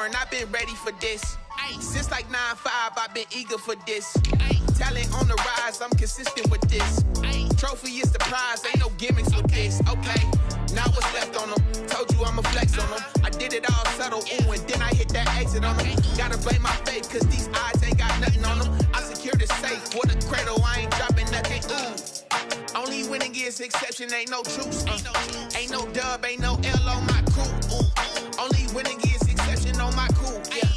learn, I've been ready for this. Since like 9-5, I've been eager for this. Talent on the rise, I'm consistent with this. Trophy is the prize, ain't no gimmicks with this. Okay, now what's left on them? Told you I'ma flex on them. I did it all subtle, ooh, and then I hit that exit on them. Gotta blame my faith, cause these eyes ain't got nothing on them. I secure the safe, for the cradle, I ain't dropping nothing, ooh. Only winning is exception, ain't no truce. Ain't no dub, ain't no L on my crew. Only winning is exception on my crew. Yeah.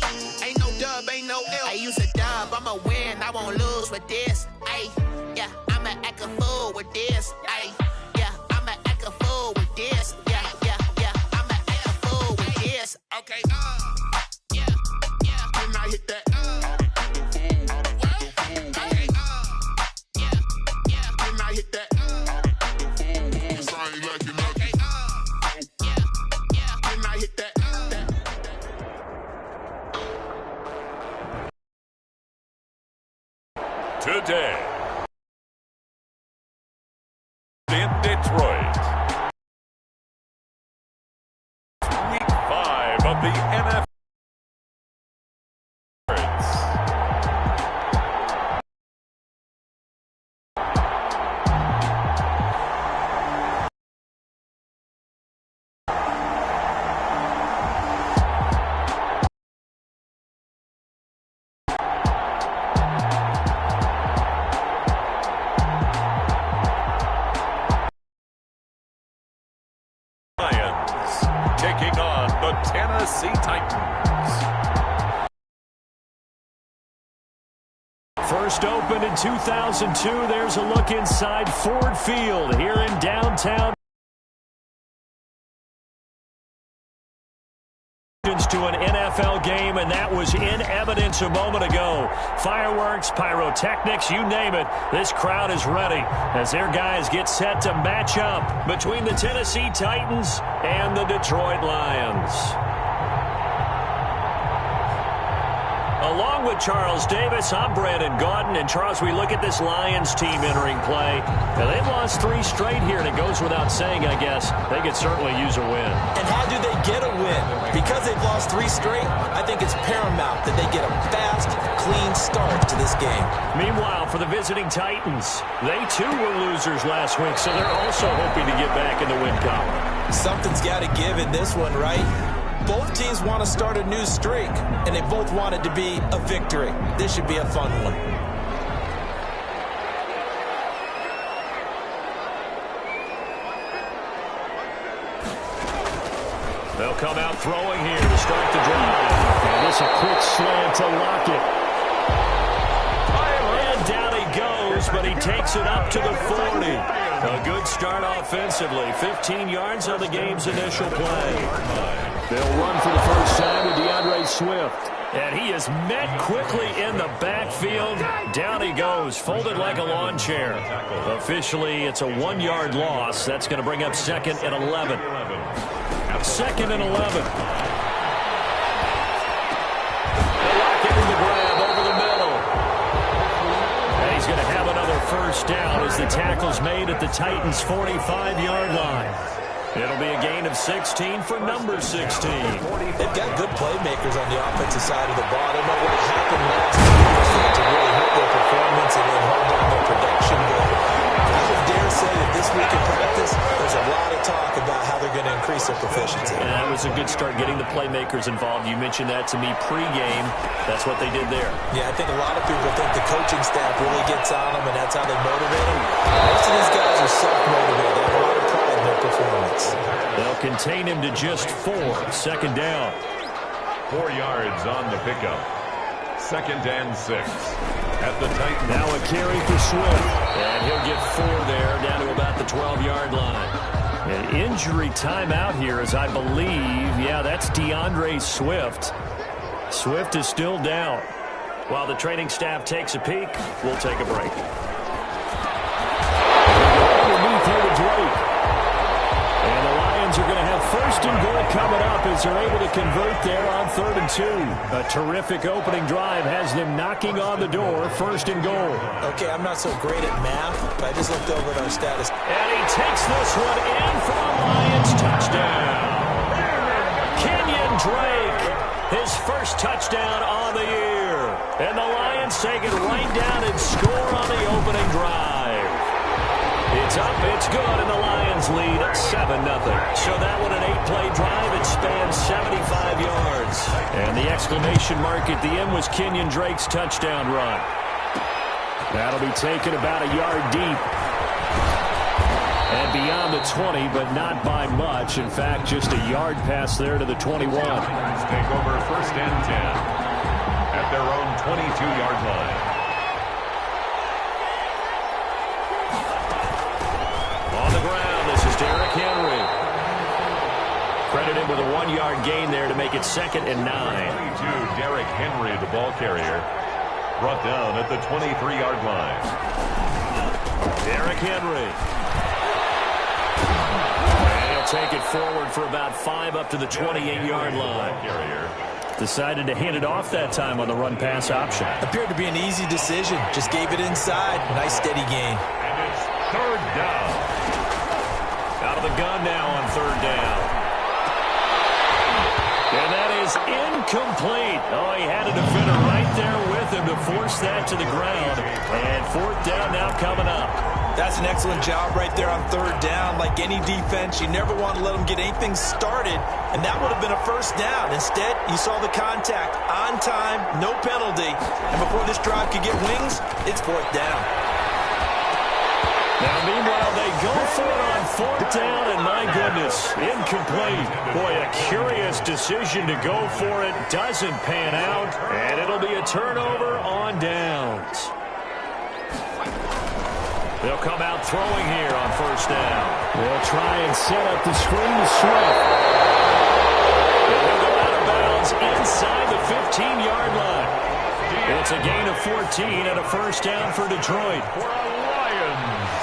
Ain't no dub, ain't no L. I use a dub, I'ma win, I won't lose with this. Ay, yeah, I'ma act a fool with this. Ay, yeah, I'ma act a fool with this. Yeah, yeah, yeah, I'ma act a fool with this. Okay, yeah, yeah. When I hit that, okay, yeah, yeah. When I hit that. Today, in Detroit, Week 5 of the NFL. Taking on the Tennessee Titans. First opened in 2002. There's a look inside Ford Field here in downtown. To an NFL game, and that was in evidence a moment ago. Fireworks, pyrotechnics, you name it. This crowd is ready as their guys get set to match up between the Tennessee Titans and the Detroit Lions. Along with Charles Davis, I'm Brandon Gaudin. And Charles, we look at this Lions team entering play. Now, they've lost 3 straight here, and it goes without saying, I guess, they could certainly use a win. And how do they get a win? Because they've lost 3 straight, I think it's paramount that they get a fast, clean start to this game. Meanwhile, for the visiting Titans, they too were losers last week, so they're also hoping to get back in the win column. Something's got to give in this one, right? Both teams want to start a new streak, and they both want it to be a victory. This should be a fun one. They'll come out throwing here to start the drive. And this a quick slant to Lockett. And down he goes, but he takes it up to the 40. A good start offensively. 15 yards on the game's initial play. They'll run for the first time with DeAndre Swift. And he is met quickly in the backfield. Down he goes, folded like a lawn chair. Officially, it's a 1-yard loss. That's going to bring up 2nd and 11. 2nd and 11. Lockett in the grab over the middle. And he's going to have another first down as the tackle's made at the Titans' 45-yard line. It'll be a gain of 16 for number 16. They've got good playmakers on the offensive side of the ball. I don't know what happened last year to really hurt their performance and then hold down their production. But I would dare say that this week in practice, there's a lot of talk about how they're going to increase their proficiency. And that was a good start getting the playmakers involved. You mentioned that to me pregame. That's what they did there. Yeah, I think a lot of people think the coaching staff really gets on them, and that's how they motivate them. Most of these guys are self-motivated. They have a lot of pride in their performance. They'll contain him to just 4. 2nd down. 4 yards on the pickup. 2nd and 6 at the Titans. Now a carry for Swift. And he'll get 4 there, down to about the 12-yard line. An injury timeout here, as I believe, yeah, that's DeAndre Swift. Swift is still down. While the training staff takes a peek, we'll take a break. Underneath here to Drake. And the Lions are going to have 1st and goal coming up as they're able to convert there on 3rd and 2. A terrific opening drive has them knocking on the door. 1st and goal. Okay, I'm not so great at math, but I just looked over at our status. And he takes this one in for a Lions touchdown. Kenyon Drake, his first touchdown on the year. And the Lions take it right down and score on the opening drive. It's up, it's good, and the Lions lead 7-0. So that one an 8-play drive. It spans 75 yards. And the exclamation mark at the end was Kenyon Drake's touchdown run. That'll be taken about a yard deep. And beyond the 20, but not by much. In fact, just a yard pass there to the 21. Take over 1st and 10 at their own 22-yard line. On the ground, this is Derrick Henry. Credited with a 1-yard gain there to make it 2nd and 9. 22, Derrick Henry, the ball carrier, brought down at the 23-yard line. Derrick Henry. Take it forward for about 5 up to the 28-yard line. Decided to hand it off that time on the run-pass option. Appeared to be an easy decision. Just gave it inside. Nice steady gain. And it's 3rd down. Out of the gun now on 3rd down. And that is incomplete. Oh, he had a defender right there with him to force that to the ground. And 4th down now coming up. That's an excellent job right there on 3rd down. Like any defense, you never want to let them get anything started, and that would have been a 1st down. Instead, you saw the contact on time, no penalty, and before this drive could get wings, it's 4th down. Now, meanwhile, they go for it on 4th down, and my goodness, incomplete. Boy, a curious decision to go for it. Doesn't pan out, and it'll be a turnover on downs. They'll come out throwing here on 1st down. They'll try and set up the screen to Swift. And he'll go out of bounds inside the 15-yard line. It's a gain of 14 and a 1st down for Detroit. For the Lions.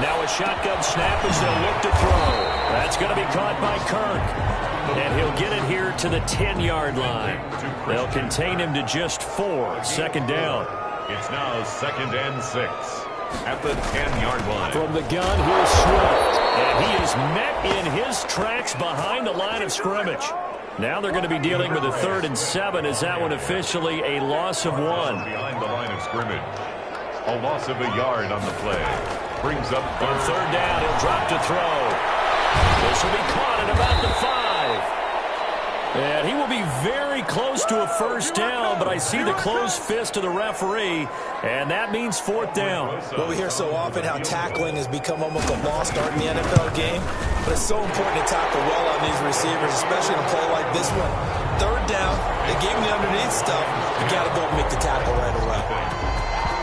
Now a shotgun snap as they'll look to throw. That's going to be caught by Kirk. And he'll get it here to the 10-yard line. They'll contain him to just 4. 2nd down. It's now 2nd and 6 at the 10-yard line. From the gun, here's Swift. And he is met in his tracks behind the line of scrimmage. Now they're going to be dealing with a 3rd and 7 as that one officially a loss of 1. Behind the line of scrimmage. A loss of a yard on the play. Brings up on 3rd down, he'll drop to throw. This will be caught at about the 5. And he will be very close to a 1st down, but I see the closed fist of the referee, and that means 4th down. Well, we hear so often how tackling has become almost a lost art in the NFL game, but it's so important to tackle well on these receivers, especially in a play like this one. 3rd down, they gave him the underneath stuff. You got to go and make the tackle right away.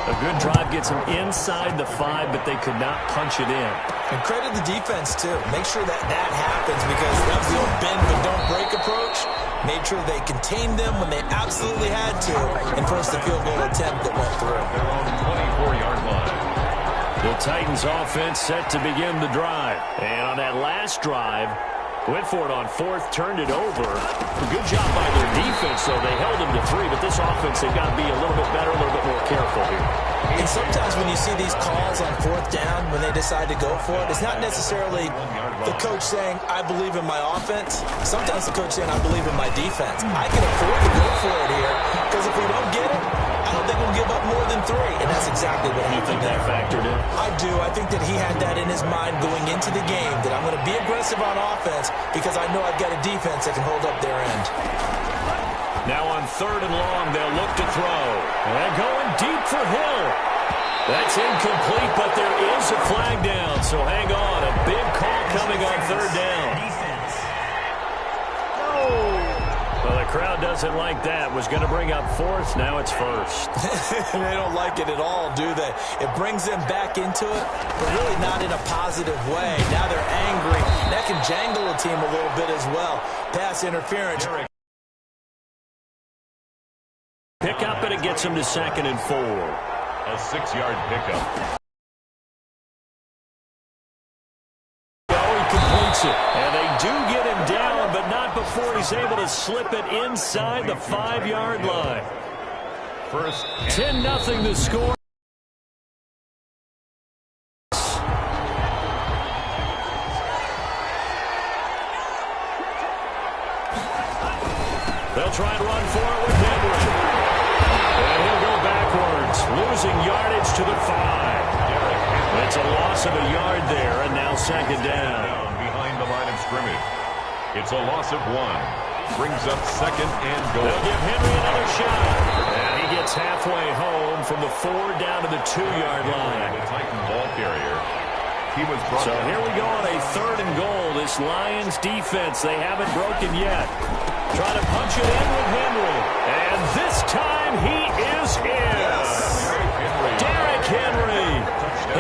A good drive gets him inside the 5, but they could not punch it in. And credit the defense, too. Make sure that that happens because that was the old bend but don't break approach. Made sure they contained them when they absolutely had to and forced the field goal attempt that went through. Their own 24-yard line. The Titans offense set to begin the drive. And on that last drive, went for it on 4th, turned it over. A good job by their defense, though. They held them to 3, but this offense, they've got to be a little bit better, a little bit more careful here. And sometimes when you see these calls on 4th down, when they decide to go for it, it's not necessarily the coach saying, I believe in my offense. Sometimes the coach saying, I believe in my defense. I can afford to go for it here, because if we don't get it, I don't think we'll give up more than 3. And that's exactly what happened. You think that factored in? I do. I think that he had that in his mind going into the game, that I'm going to be aggressive on offense because I know I've got a defense that can hold up their end. Now on 3rd and long, they'll look to throw. And going deep for Hill. That's incomplete, but there is a flag down, so hang on. A big call coming on 3rd down. Well, the crowd doesn't like that. Was going to bring up 4th. Now it's 1st. They don't like it at all, do they? It brings them back into it, but really not in a positive way. Now they're angry. That can jangle a team a little bit as well. Pass interference. Pick up, and it gets him to 2nd and 4. A 6-yard pickup. And they do get him down, but not before he's able to slip it inside the 5-yard line. First 10-0 the score. They'll try and run for it with Henry. And he'll go backwards, losing yardage to the 5. It's a loss of a yard there, and now second down. Behind the line of scrimmage. It's a loss of 1. Brings up second and goal. They'll give Henry another shot. And he gets halfway home from the 4 down to the 2-yard line. The Titan ball carrier. So here we go on a 3rd and goal. This Lions defense, they haven't broken yet. Trying to punch it in with Henry. And this time he is in. Derrick Henry.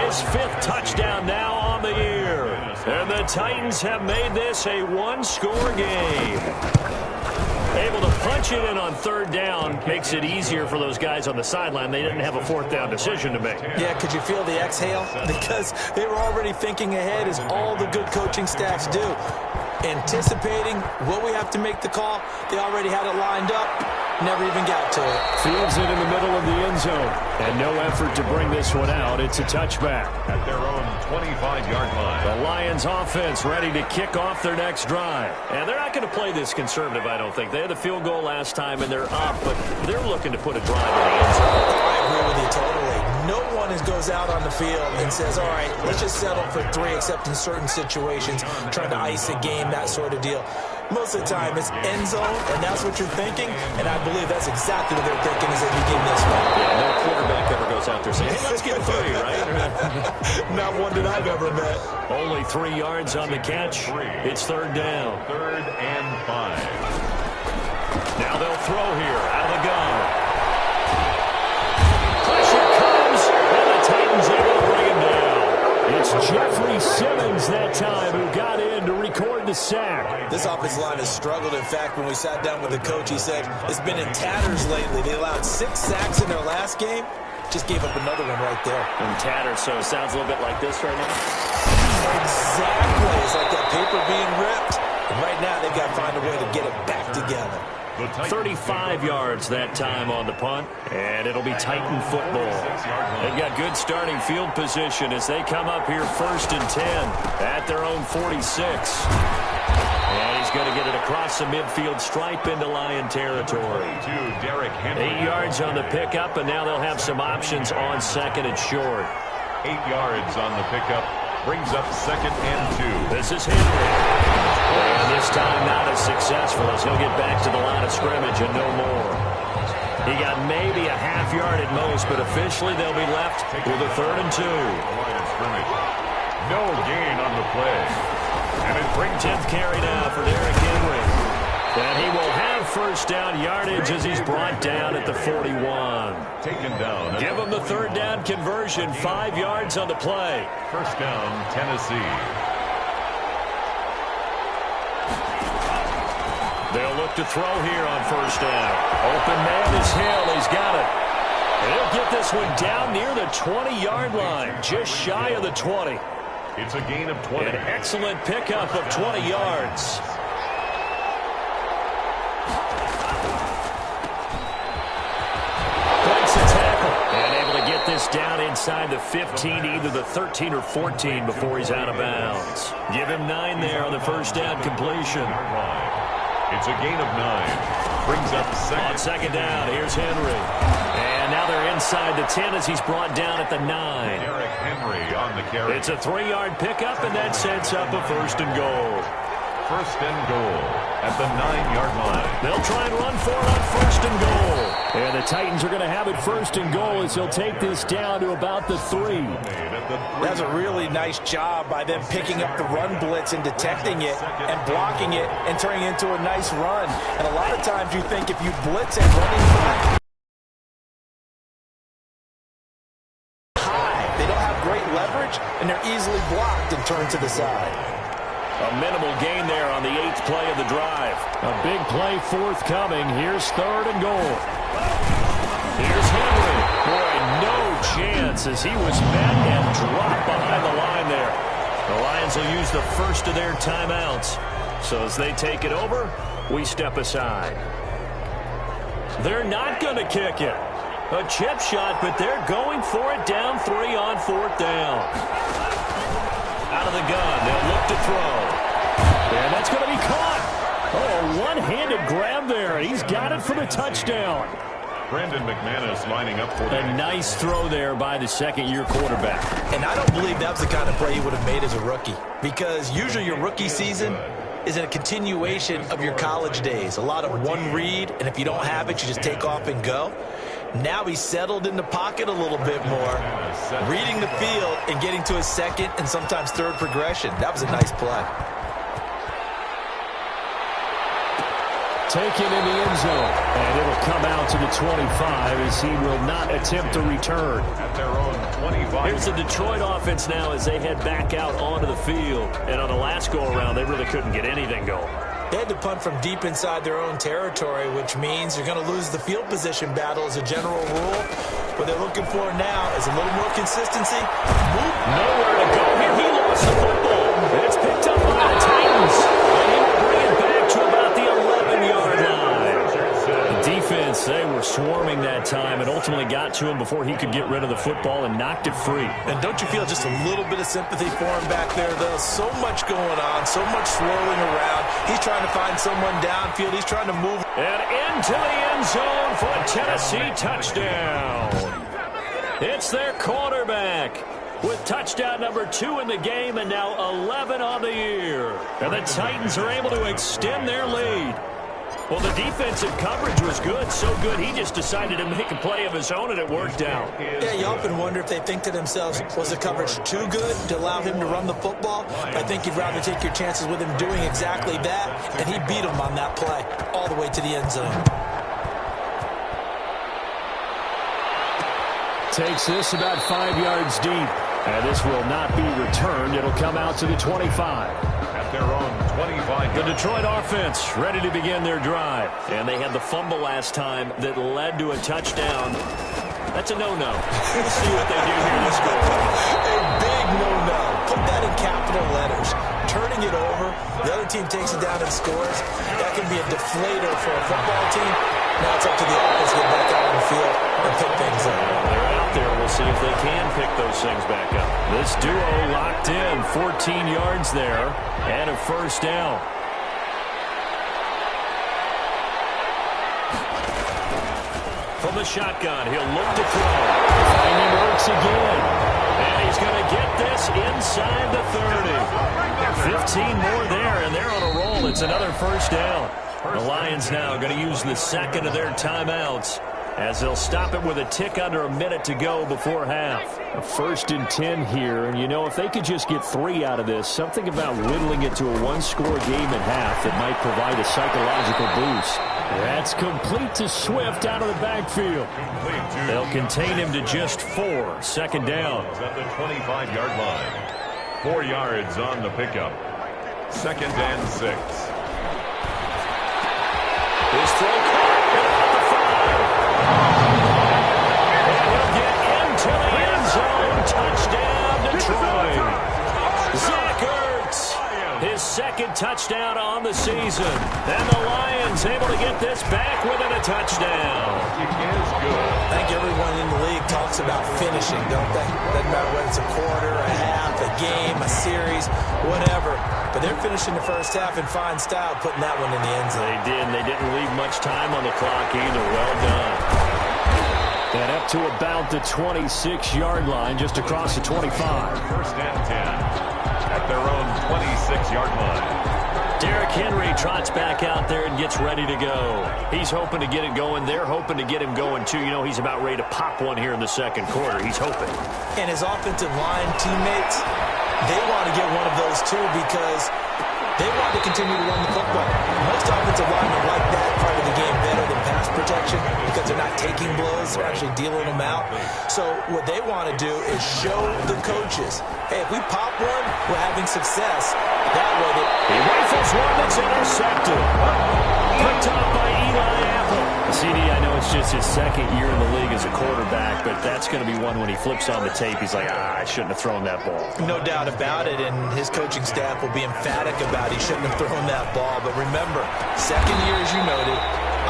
His 5th touchdown now on the year. And the Titans have made this a 1-score game. Able to punch it in on 3rd down makes it easier for those guys on the sideline. They didn't have a 4th down decision to make. Yeah, could you feel the exhale? Because they were already thinking ahead, as all the good coaching staffs do. Anticipating what we have to make the call. They already had it lined up. Never even got to it. Fields it in the middle of the end zone. And no effort to bring this one out. It's a touchback. At their own 25-yard line. The Lions offense ready to kick off their next drive. And they're not going to play this conservative, I don't think. They had the field goal last time, and they're up, but they're looking to put a drive in the end zone. I agree with you totally. No one goes out on the field and says, all right, let's just settle for 3, except in certain situations, trying to ice a game, that sort of deal. Most of the time, it's end zone, and that's what you're thinking, and I believe that's exactly what they're thinking as they begin this one. Yeah, no quarterback ever goes out there saying, hey, let's get 3, right? Not one that I've ever met. Only 3 yards on the catch. It's 3rd down. 3rd and 5. Now they'll throw here out of the gun. Pressure comes, and the Titans able to bring him down. It's Jeffrey Simmons that time who got in to record the sack. This offensive line has struggled. In fact, when we sat down with the coach, he said it's been in tatters lately. They allowed 6 sacks in their last game. Just gave up another one right there. In tatters, so it sounds a little bit like this right now. Exactly. It's like that paper being ripped. And right now, they've got to find a way to get it back together. 35 yards that time on the punt, and it'll be Titan football. They've got good starting field position as they come up here 1st and 10 at their own 46. And he's going to get it across the midfield stripe into Lion territory. 8 yards on the pickup, and now they'll have some options on 2nd and short. 8 yards on the pickup. Brings up 2nd and 2. This is Henry. And this time not as successful as he'll get back to the line of scrimmage and no more. He got maybe a half yard at most, but officially they'll be left with a 3rd and 2. No gain on the play. And it brings 10th carry now for Derrick Henry. And he will have 1st down yardage as he's brought down at the 41. Taken down. Give him the 3rd down conversion, 5 yards on the play. 1st down, Tennessee. They'll look to throw here on 1st down. Open man is Hill. He's got it. And he'll get this one down near the 20-yard line, just shy of the 20. It's a gain of 20. An excellent pickup of 20 yards. Breaks a tackle. And able to get this down inside the 15, either the 13 or 14 before he's out of bounds. Give him 9 there on the 1st down completion. It's a gain of 9. Brings up 2nd. On 2nd down, here's Henry. And now they're inside the 10 as he's brought down at the 9. Derrick Henry on the carry. It's a 3-yard pickup, and that sets up a 1st and goal. 1st and goal at the 9-yard line. They'll try and run for it on 1st and goal. And the Titans are going to have it 1st and goal as he'll take this down to about the 3. That's a really nice job by them picking up the run blitz and detecting it and blocking it and turning it into a nice run. And a lot of times you think if you blitz and running back high, they don't have great leverage and they're easily blocked and turned to the side. A minimal gain there on the 8th play of the drive. A big play forthcoming. Here's 3rd and goal. Here's Henry. Boy, no chance as he was met and dropped behind the line there. The Lions will use the 1st of their timeouts. So as they take it over, we step aside. They're not going to kick it. A chip shot, but they're going for it down 3 on 4th down. Out of the gun, they'll look to throw. And that's going to be caught. Oh, a one-handed grab there. He's got it for the touchdown. Brandon McManus lining up for the A nice throw there by the second-year quarterback. And I don't believe that was the kind of play he would have made as a rookie, because usually your rookie season is a continuation of your college days. A lot of one read, and if you don't have it, you just take off and go. Now he's settled in the pocket a little bit more, reading the field and getting to his second and sometimes third progression. That was a nice play. Taken in the end zone, and it'll come out to the 25 as he will not attempt to return. at their own 25. Here's the Detroit offense now as they head back out onto the field. And on the last go-around, they really couldn't get anything going. They had to punt from deep inside their own territory, which means you're going to lose the field position battle as a general rule. What they're looking for now is a little more consistency. Nowhere to go here. He lost the football. It's picked up by the Titans. And he will bring it back to about the 11-yard line. The defense, they were swarming that time and ultimately got to him before he could get rid of the football and knocked it free. And don't you feel just a little bit of sympathy for him back there, though? So much going on, so much swirling around. He's trying to find someone downfield. He's trying to move. And into the end zone for a Tennessee touchdown. It's their quarterback with touchdown number 2 in the game and now 11 on the year. And the Titans are able to extend their lead. Well, the defensive coverage was good, so good he just decided to make a play of his own, and it worked out. Yeah, you often wonder if they think to themselves, was the coverage too good to allow him to run the football? I think you'd rather take your chances with him doing exactly that, and he beat him on that play all the way to the end zone. Takes this about 5 yards deep, and this will not be returned. It'll come out to the 25. At their own 25. The Detroit offense ready to begin their drive. And they had the fumble last time that led to a touchdown. That's a no-no. We'll see what they do here this go. A big no-no. Put that in capital letters. Turning it over, the other team takes it down and scores. That can be a deflator for a football team. Now it's up to the offense to get back out on the field and pick things up. They're out there. We'll see if they can pick those things back up. This duo locked in. 14 yards there and a first down. From the shotgun, he'll look to throw. Finding Oaks again. And he's going to get this inside the 30. 15 more there, and they're on a roll. It's another first down. The Lions now going to use the second of their timeouts as they'll stop it with a tick under a minute to go before half. A 1st and 10 here, and you know, if they could just get 3 out of this, something about whittling it to a one-score game at half that might provide a psychological boost. That's complete to Swift out of the backfield. They'll contain him to just 4. Second down. At the 25-yard line. 4 yards on the pickup. 2nd and 6. His throw caught at the 5. And he'll get into the end zone. Touchdown, Detroit. Zach Ertz, his 2nd touchdown on the season. And the Lions able to get this back within a touchdown. It is good. I think everyone in the league talks about finishing, don't they? Doesn't matter whether it's a quarter, a half, a game, a series, whatever. But they're finishing the first half in fine style, putting that one in the end zone. They did, and they didn't leave much time on the clock either. Well done. And up to about the 26-yard line, just across the 25. 1st and 10. At their own 26-yard line. Derrick Henry trots back out there and gets ready to go. He's hoping to get it going. They're hoping to get him going, too. You know, he's about ready to pop one here in the second quarter. He's hoping. And his offensive line teammates, they want to get one of those, too, because they want to continue to run the football. Most offensive linemen like that part of the game better than pass protection because they're not taking blows. They're actually dealing them out. So what they want to do is show the coaches, hey, if we pop one, we're having success. That way he rifles one that's intercepted. Picked off by Eli Apple. CD, I know it's just his 2nd year in the league as a quarterback, but that's going to be one when he flips on the tape. He's like, I shouldn't have thrown that ball. No doubt about it, and his coaching staff will be emphatic about he shouldn't have thrown that ball. But remember, 2nd year, as you noted,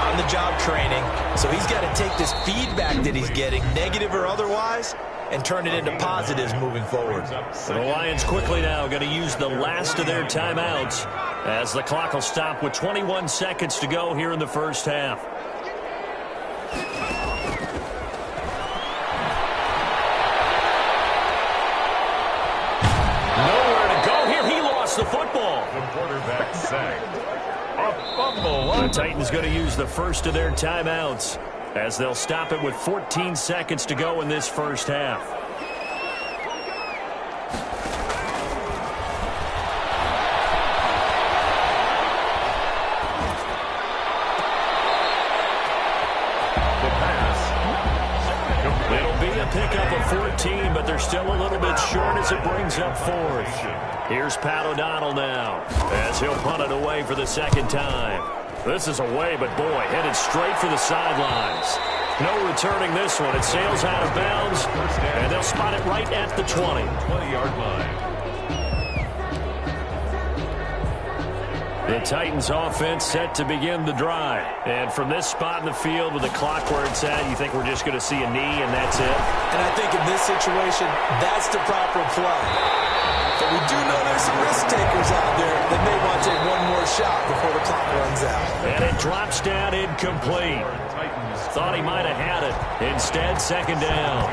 on-the-job training. So he's got to take this feedback that he's getting, negative or otherwise, and turn it into positives moving forward. The Lions quickly now going to use the last of their timeouts as the clock will stop with 21 seconds to go here in the first half. Nowhere to go here. He lost the football. The quarterback sacked. A fumble. The Titans going to use the first of their timeouts as they'll stop it with 14 seconds to go in this first half. Pickup of 14, but they're still a little bit short as it brings up fourth. Here's Pat O'Donnell now as he'll punt it away for the second time. This is away, but boy, headed straight for the sidelines. No returning this one. It sails out of bounds, and they'll spot it right at the 20. 20-yard line. The Titans offense set to begin the drive. And from this spot in the field with the clock where it's at, you think we're just going to see a knee and that's it? And I think in this situation, that's the proper play. But we do know there's some risk takers out there that may want to take one more shot before the clock runs out. And it drops down incomplete. Thought he might have had it. Instead, second down.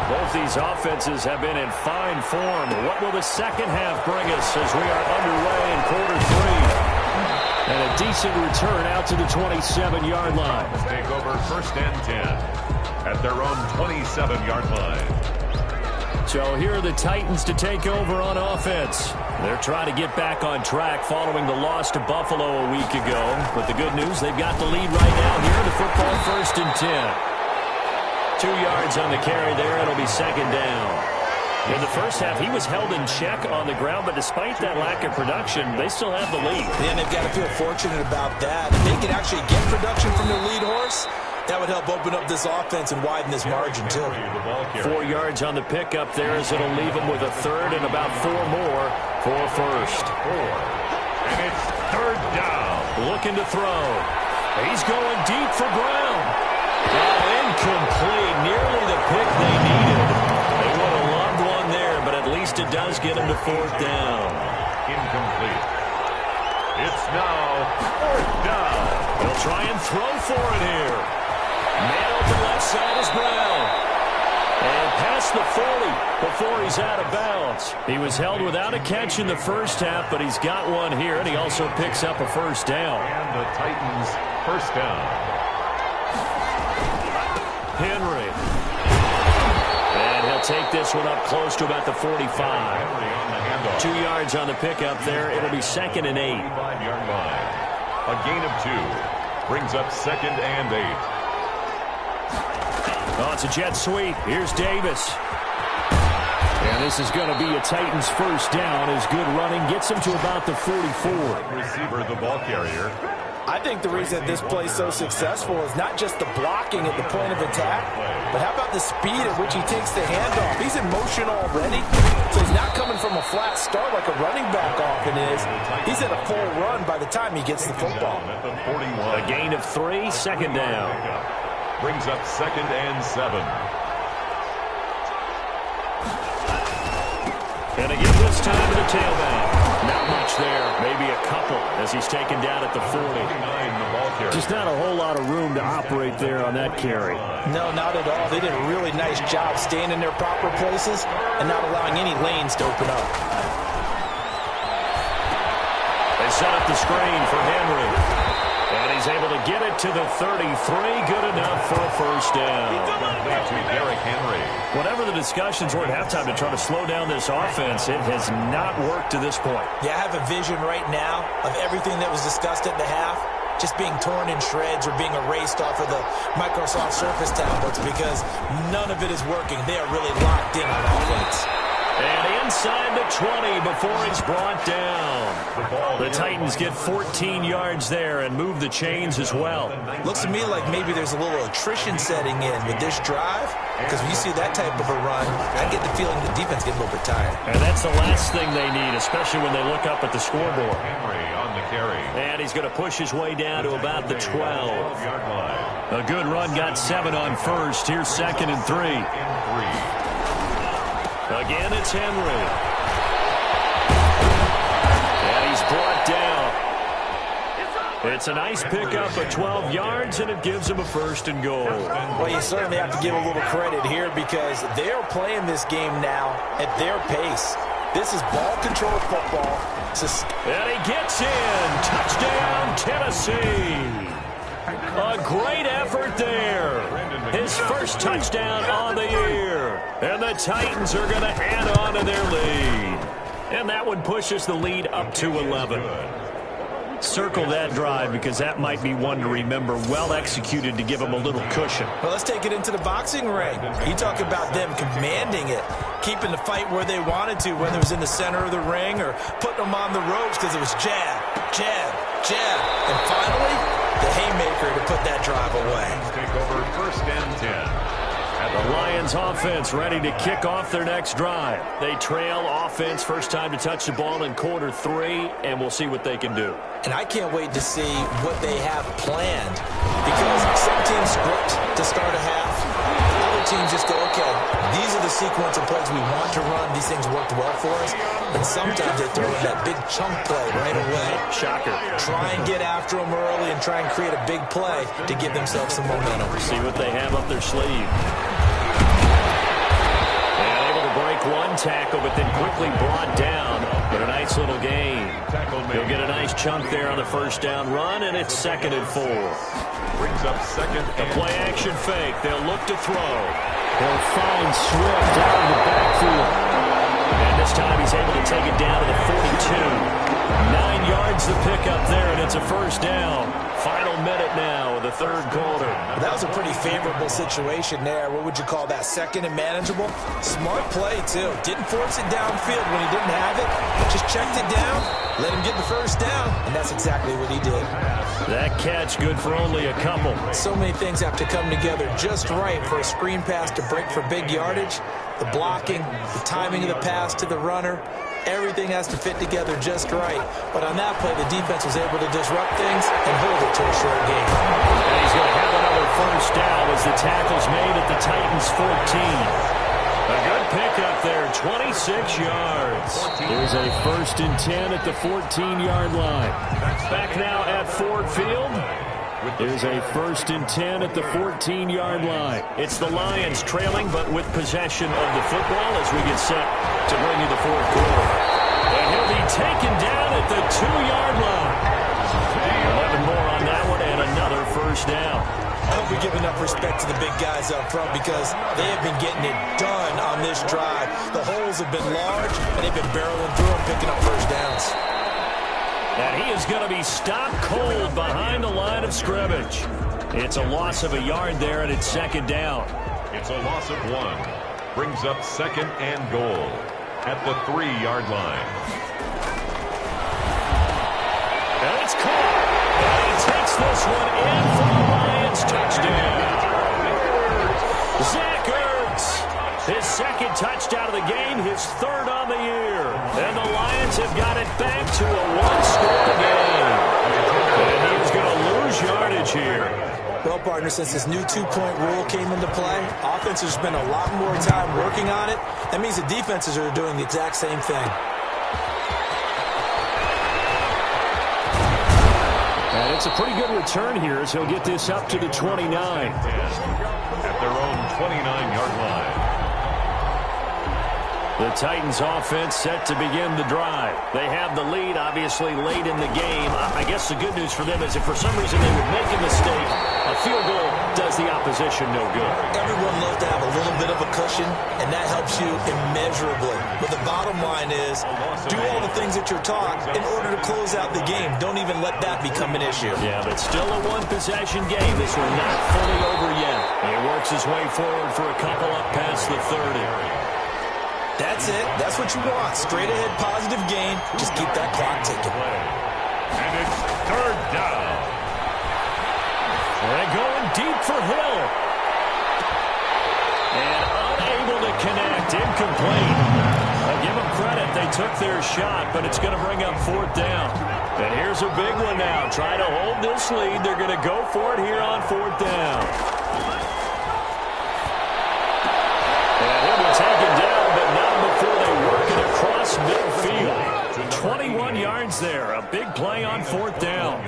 Both these offenses have been in fine form. What will the second half bring us as we are underway in quarter three? And a decent return out to the 27-yard line. Take over first and 10 at their own 27-yard line. So here are the Titans to take over on offense. They're trying to get back on track following the loss to Buffalo a week ago. But the good news, they've got the lead right now here. The football first and 10. 2 yards on the carry there. It'll be second down. In the first half, he was held in check on the ground, but despite that lack of production, they still have the lead. And they've got to feel fortunate about that. If they can actually get production from their lead horse, that would help open up this offense and widen this margin, too. 4 yards on the pickup there as it'll leave them with a third and about 4 more for first. And it's third down. Looking to throw. He's going deep for Brown. Incomplete. Nearly the pick they needed. They would have loved one there, but at least it does get them to fourth down. Incomplete. It's now fourth down. They'll try and throw for it here. Man open left side is Brown. And past the 40 before he's out of bounds. He was held without a catch in the first half, but he's got one here, and he also picks up a first down. And the Titans first down. Henry. And he'll take this one up close to about the 45. 2 yards on the pickup there. It'll be second and 8. 5-yard line. A gain of 2. Brings up second and 8. Oh, it's a jet sweep. Here's Davis. And this is going to be a Titans first down as good running gets him to about the 44. Receiver, the ball carrier. I think the reason this play is so successful is not just the blocking at the point of attack, but how about the speed at which he takes the handoff? He's in motion already, so he's not coming from a flat start like a running back often is. He's at a full run by the time he gets the football. A gain of 3, second down. Brings up second and 7. And again this time to the tailback. Not much there, maybe a couple as he's taken down at the 40. Just not a whole lot of room to operate there on that carry. No, not at all. They did a really nice job staying in their proper places and not allowing any lanes to open up. They set up the screen for Henry. And he's able to get it to the 33. Good enough for a first down. To Derrick Henry. Whatever the discussions were at halftime to try to slow down this offense, it has not worked to this point. Yeah, I have a vision right now of everything that was discussed at the half just being torn in shreds or being erased off of the Microsoft Surface tablets because none of it is working. They are really locked in on offense. And inside the 20 before it's brought down. The Titans get 14 yards there and move the chains as well. Looks to me like maybe there's a little attrition setting in with this drive because when you see that type of a run, I get the feeling the defense gets a little bit tired. And that's the last thing they need, especially when they look up at the scoreboard. Henry on the carry. And he's going to push his way down to about the 12. A good run, got 7 on first. Here's second and 3. Again, it's Henry. And he's brought down. It's a nice pickup of 12 yards, and it gives them a first and goal. Well, you certainly have to give a little credit here because they are playing this game now at their pace. This is ball control football. And he gets in. Touchdown, Tennessee. A great effort there. His first touchdown on the year. And the Titans are going to add on to their lead. And that one pushes the lead up to 11. Circle that drive because that might be one to remember. Well executed to give them a little cushion. Well, let's take it into the boxing ring. You talk about them commanding it, keeping the fight where they wanted to, whether it was in the center of the ring or putting them on the ropes because it was jab, jab, jab. And finally, the haymaker to put that drive away. Take over first and 10. The Lions offense ready to kick off their next drive. They trail offense first time to touch the ball in quarter 3, and we'll see what they can do. And I can't wait to see what they have planned because some teams script to start a half. Other teams just go, okay, these are the sequence of plays we want to run. These things worked well for us. And sometimes they throw in that big chunk play right away. Shocker. Try and get after them early and try and create a big play to give themselves some momentum. See what they have up their sleeve. Break one tackle, but then quickly brought down. But a nice little gain. He'll get a nice chunk there on the first down run, and it's 2nd and 4. Brings up second. The play-action fake. They'll look to throw. They'll find Swift down the backfield. And this time he's able to take it down to the 42. 9 yards to pick up there, and it's a first down. Final minute now of the third quarter. That was a pretty favorable situation there. What would you call that? Second and manageable? Smart play, too. Didn't force it downfield when he didn't have it. Just checked it down, let him get the first down, and that's exactly what he did. That catch good for only a couple. So many things have to come together just right for a screen pass to break for big yardage. The blocking, the timing of the pass to the runner, everything has to fit together just right. But on that play, the defense was able to disrupt things and hold it to a short game. And he's going to have another first down as the tackle's made at the Titans' 14. A good pickup there, 26 yards. There's a 1st and 10 at the 14-yard line. Back now at Ford Field. There's a 1st and 10 at the 14-yard line. It's the Lions trailing, but with possession of the football as we get set to bring you the fourth quarter. And he'll be taken down at the 2-yard line. 11 more on that one and another first down. I hope we give enough respect to the big guys up front because they have been getting it done on this drive. The holes have been large, and they've been barreling through them, picking up first downs. And he is going to be stopped cold behind the line of scrimmage. It's a loss of a yard there, and it's 2nd down. It's a loss of 1. Brings up 2nd and goal at the 3-yard line. And it's caught. And he takes this one in for the Lions touchdown. Zach Ertz, his 2nd touchdown of the game, his 3rd on the year. And the Lions have got it back to a one-score game. And he is going to lose yardage here. Well, partner, since this new two-point rule came into play, offenses spend a lot more time working on it. That means the defenses are doing the exact same thing. And it's a pretty good return here as he'll get this up to the 29. At their own 29-yard line. The Titans offense set to begin the drive. They have the lead, obviously, late in the game. I guess the good news for them is if for some reason they would make a mistake, a field goal does the opposition no good. Everyone loves to have a little bit of a cushion, and that helps you immeasurably. But the bottom line is, do all the things that you're taught in order to close out the game. Don't even let that become an issue. Yeah, but still a one-possession game. This one not fully over yet. And he works his way forward for a couple up past the 30. That's it. That's what you want. Straight ahead, positive gain. Just keep that clock ticking. And it's 3rd down. They're going deep for Hill. And unable to connect. Incomplete. I'll give them credit. They took their shot, but it's going to bring up 4th down. And here's a big one now. Trying to hold this lead. They're going to go for it here on 4th down. And he'll be taken down, but not before they work it across midfield. 21 yards there. A big play on fourth down.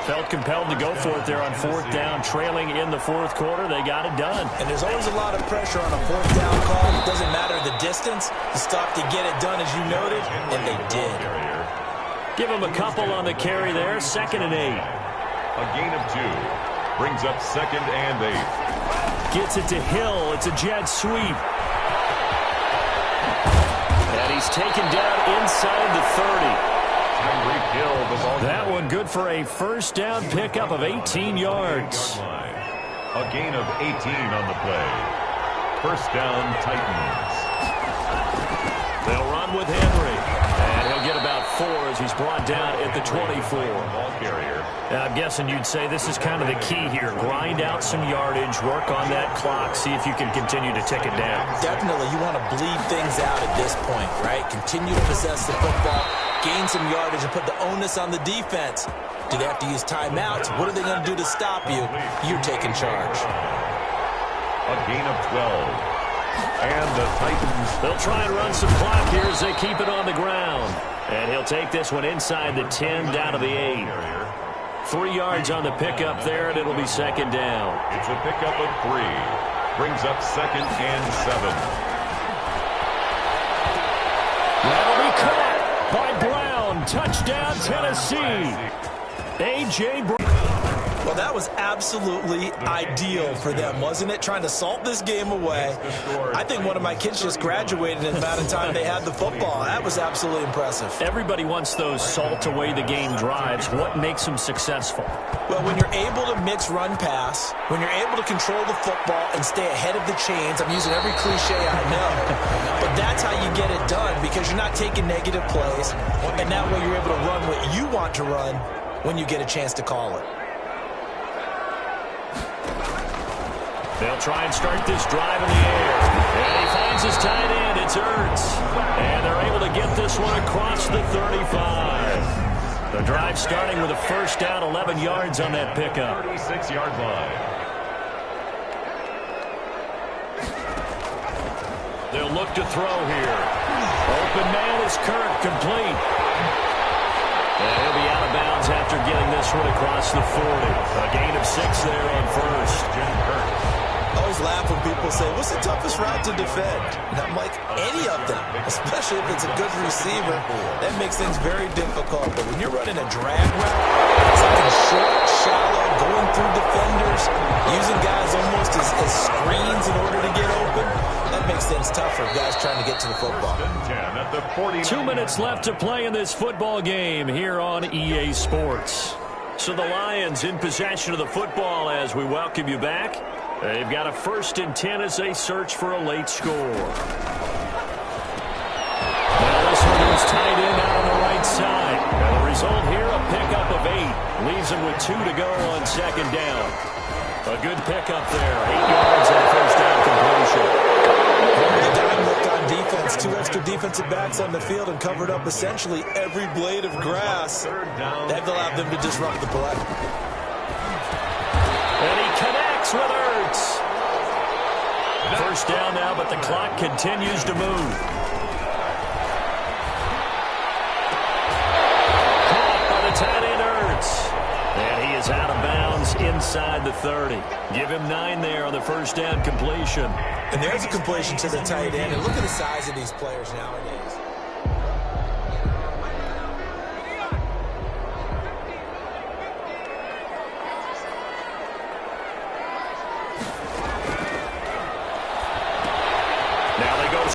Felt compelled to go for it there on fourth down, trailing in the fourth quarter. They got it done. And there's always a lot of pressure on a fourth down call. It doesn't matter the distance. You stop to get it done, as you noted, and they did. Give them a couple on the carry there. 2nd and 8. A gain of 2. Brings up 2nd and 8. Gets it to Hill. It's a jet sweep. And he's taken down inside the 30. That one good for a first down pickup of 18 yards. A gain of 18 on the play. First down, Titans. They'll run with Henry. And he'll get about 4 as he's brought down at the 24. Ball carrier. I'm guessing you'd say this is kind of the key here. Grind out some yardage, work on that clock, see if you can continue to tick it down. Definitely, you want to bleed things out at this point, right? Continue to possess the football, gain some yardage, and put the onus on the defense. Do they have to use timeouts? What are they going to do to stop you? You're taking charge. A gain of 12. And the Titans. They'll try and run some clock here as they keep it on the ground. And he'll take this one inside the 10 down to the 8. 3 yards on the pickup there, and it'll be 2nd down. It's a pickup of 3. Brings up 2nd and 7. That'll be caught by Brown. Touchdown, Tennessee. A.J. Brown. Well, that was absolutely ideal for them, wasn't it? Trying to salt this game away. I think one of my kids just graduated in the amount of time they had the football. That was absolutely impressive. Everybody wants those salt away the game drives. What makes them successful? Well, when you're able to mix run-pass, when you're able to control the football and stay ahead of the chains, I'm using every cliche I know, but that's how you get it done because you're not taking negative plays, and that way you're able to run what you want to run when you get a chance to call it. They'll try and start this drive in the air. And he finds his tight end. It's Ertz. And they're able to get this one across the 35. The drive starting with a first down, 11 yards on that pickup. 36-yard line. They'll look to throw here. Open man is Kirk, complete. And he'll be out of bounds after getting this one across the 40. A gain of 6 there on first. Jim Kirk. I always laugh when people say, what's the toughest route to defend? And I'm like, any of them, especially if it's a good receiver. That makes things very difficult. But when you're running a drag route, something short, shallow, going through defenders, using guys almost as screens in order to get open, that makes things tough for guys trying to get to the football. 2 minutes left to play in this football game here on EA Sports. So the Lions in possession of the football as we welcome you back. They've got a 1st and 10 as they search for a late score. Now this one is tight end out on the right side. And the result here, a pickup of 8. Leaves them with 2 to go on 2nd down. A good pickup there. 8 yards and a first down completion. The dime looked on defense. 2 extra defensive backs on the field and covered up essentially every blade of grass. That allowed them to disrupt the play. And he connects with Ertz. First down now, but the clock continues to move. Caught by the tight end Ertz. And he is out of bounds inside the 30. Give him 9 there on the first down completion. And there's a completion to the tight end. And look at the size of these players nowadays.